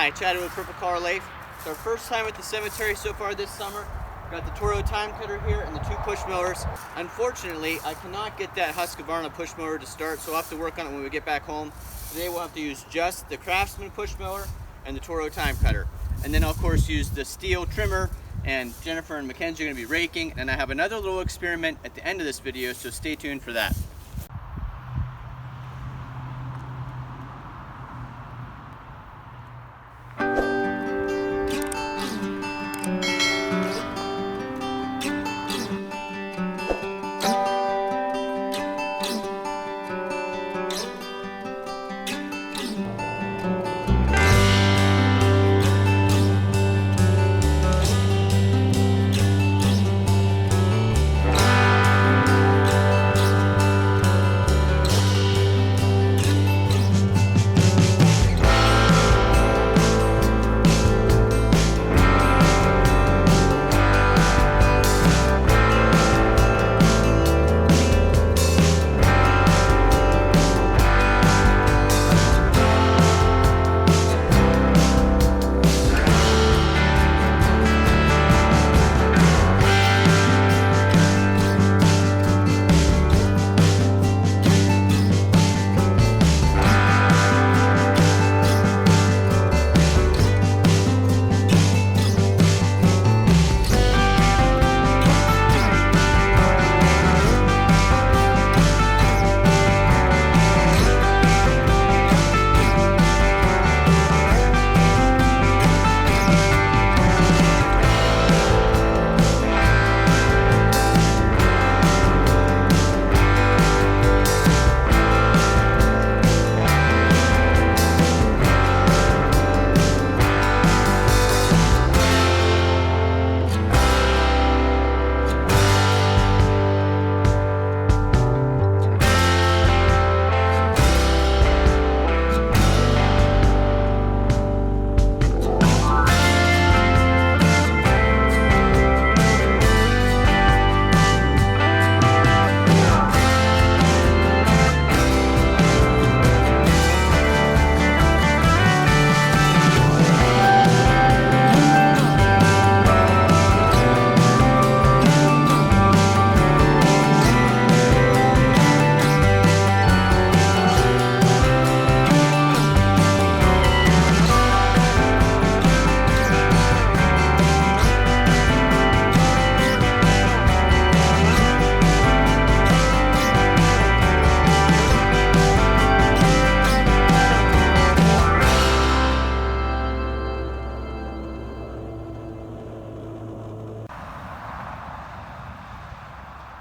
Hi, Chad with Purple Car Life. It's our first time at the cemetery so far this summer. Got the Toro TIMECUTTER here and the 2 push mowers. Unfortunately, I cannot get that Husqvarna push mower to start, so I'll have to work on it when we get back home. Today we'll have to use just the Craftsman push mower and the Toro TIMECUTTER. And then I'll, of course, use the Stihl trimmer, and Jennifer and Mackenzie are going to be raking. And I have another little experiment at the end of this video, so stay tuned for that.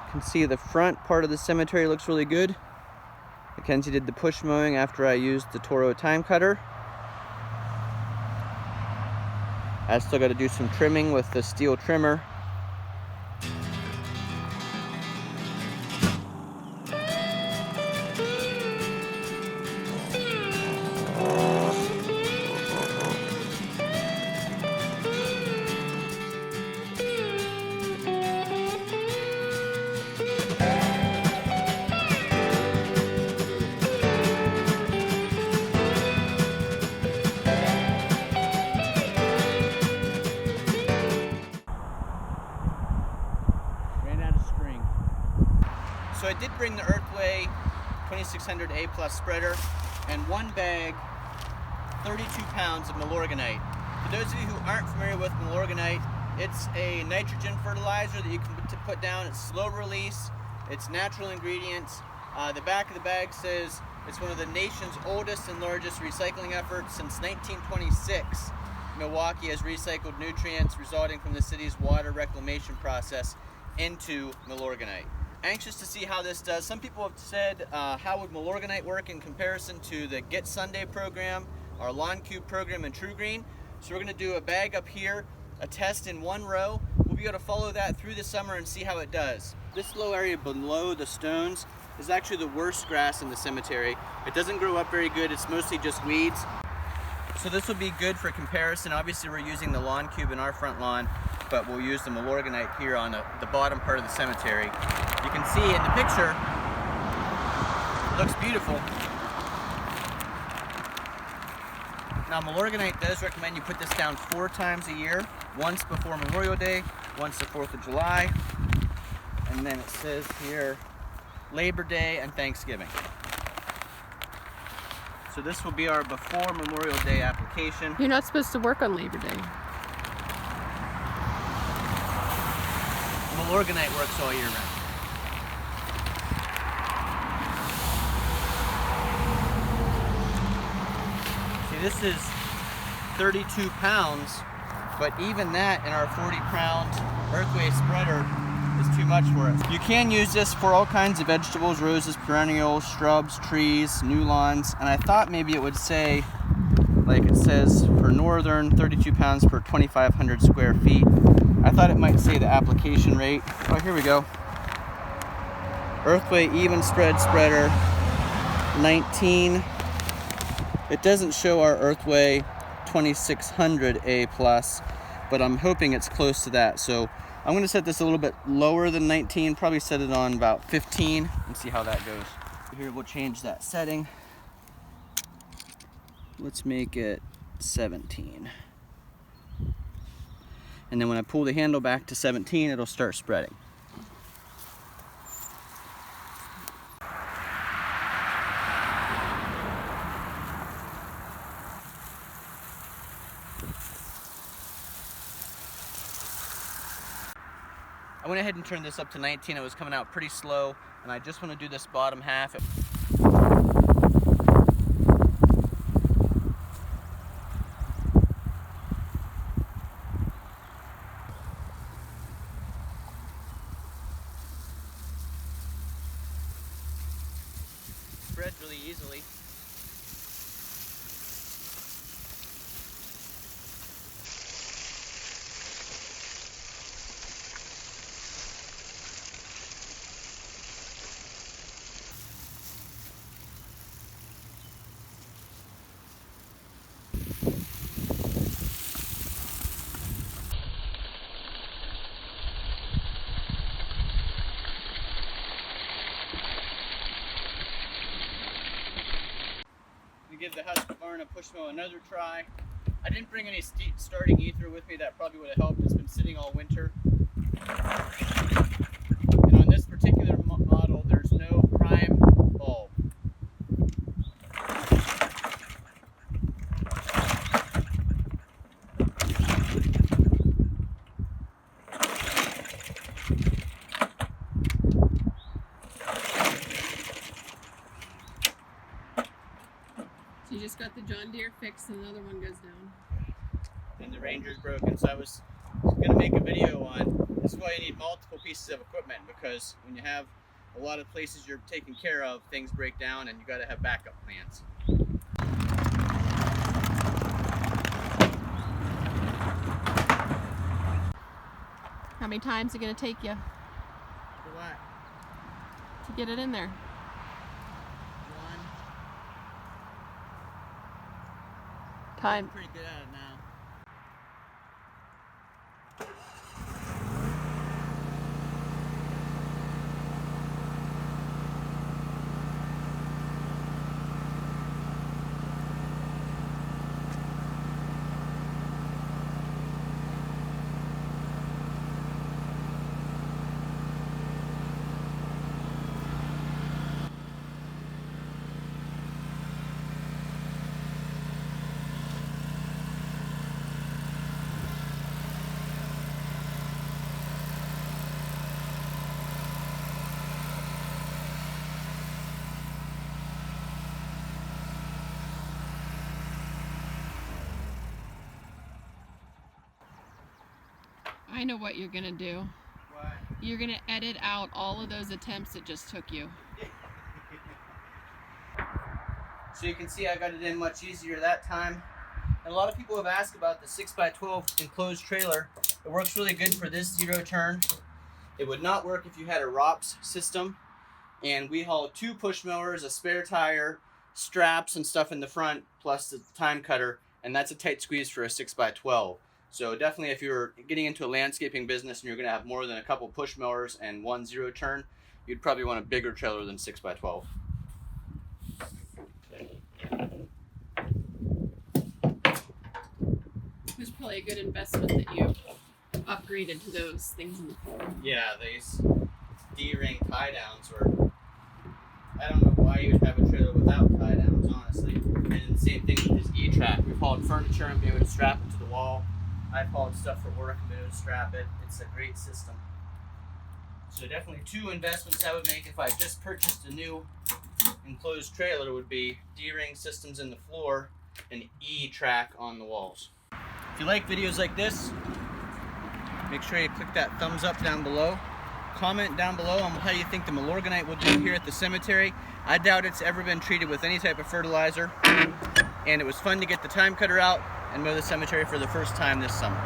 You can see the front part of the cemetery looks really good. Mackenzie did the push mowing after I used the Toro TIMECUTTER. I still got to do some trimming with the Stihl trimmer. So I did bring the EarthWay 2600A Plus spreader and 1 bag, 32 pounds of Milorganite. For those of you who aren't familiar with Milorganite, it's a nitrogen fertilizer that you can put down. It's slow release, it's natural ingredients. The back of the bag says it's one of the nation's oldest and largest recycling efforts. Since 1926, Milwaukee has recycled nutrients resulting from the city's water reclamation process into Milorganite. Anxious to see how this does. Some people have said, how would Milorganite work in comparison to the Get Sunday program, our Lawn Cube program, and TruGreen? So we're going to do a bag up here, a test in 1 row. We'll be able to follow that through the summer and see how it does. This low area below the stones is actually the worst grass in the cemetery. It doesn't grow up very good. It's mostly just weeds. So this will be good for comparison. Obviously we're using the Lawn Cube in our front lawn, but we'll use the Milorganite here on the bottom part of the cemetery. You can see in the picture, it looks beautiful. Now Milorganite does recommend you put this down 4 times a year, once before Memorial Day, once the 4th of July, and then it says here Labor Day and Thanksgiving. So this will be our before Memorial Day application. You're not supposed to work on Labor Day. Milorganite works all year round. See, this is 32 pounds, but even that in our 40-pound EarthWay spreader is too much for us. You can use this for all kinds of vegetables, roses, perennials, shrubs, trees, new lawns, and I thought maybe it would say, like it says for northern, 32 pounds per 2,500 square feet. I thought it might say the application rate. Oh, here we go. EarthWay even spread spreader, 19. It doesn't show our EarthWay 2600A+, but I'm hoping it's close to that. So I'm going to set this a little bit lower than 19, probably set it on about 15 and see how that goes. Here we'll change that setting. Let's make it 17. And then when I pull the handle back to 17, it'll start spreading. I went ahead and turned this up to 19. It was coming out pretty slow, and I just want to do this bottom half. Spreads really easily. Give the Husqvarna push mow another try. I didn't bring any starting ether with me. That probably would have helped. It's been sitting all winter. And on this particular model, there's no prime bulb. You just got the John Deere fixed and another one goes down. And the Ranger's broken, so I was going to make a video on this is why you need multiple pieces of equipment, because when you have a lot of places you're taking care of, things break down and you got to have backup plans. How many times is it going to take you For what? to get it in there? Time. I'm pretty good at it now. I know what you're gonna do. What? You're gonna edit out all of those attempts it just took you. So you can see I got it in much easier that time. And a lot of people have asked about the 6x12 enclosed trailer. It works really good for this zero turn. It would not work if you had a ROPS system. And we haul 2 push mowers, a spare tire, straps and stuff in the front, plus the time cutter. And that's a tight squeeze for a 6x12. So definitely if you're getting into a landscaping business and you're going to have more than a couple push mowers and 1 zero turn, you'd probably want a bigger trailer than 6x12. probably a good investment that you upgraded to those things in the floor. Yeah, these D-ring tie downs were. I don't know why you would have a trailer without tie downs, honestly. And the same thing with this E-track. We've hauled furniture and been able to strap it to the wall. I've hauled stuff for work and been able to strap it. It's a great system. So definitely two investments I would make if I just purchased a new enclosed trailer would be D-ring systems in the floor and E-track on the walls. If you like videos like this, make sure you click that thumbs up down below. Comment down below on how you think the Milorganite will do here at the cemetery. I doubt it's ever been treated with any type of fertilizer. And it was fun to get the time cutter out and mow the cemetery for the first time this summer.